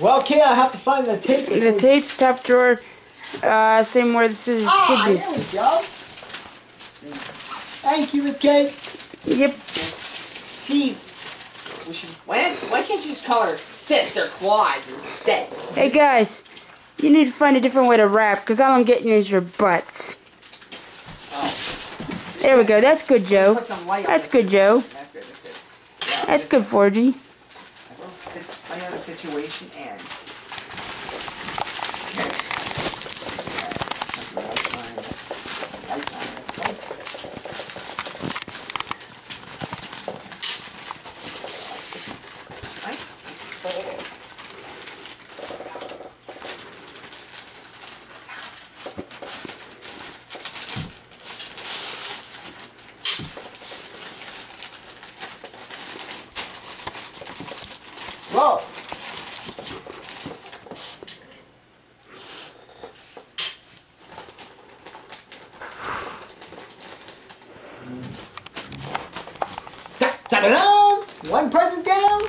Well, kid, I have to find the tape. The tape's top drawer. Same where the scissors should be. There we go. Thank you, Miss Kate. Yep. Jeez. Why can't you just call her Sister Claus instead? Hey guys, you need to find a different way to rap, because all I'm getting is your butts. Oh. There we go. That's good, Joe. Put some light on That's this. good, Joe. That's good, that's good. Yeah, That's good, 4G. I know the situation and... Whoa. Da-da-da! One present down.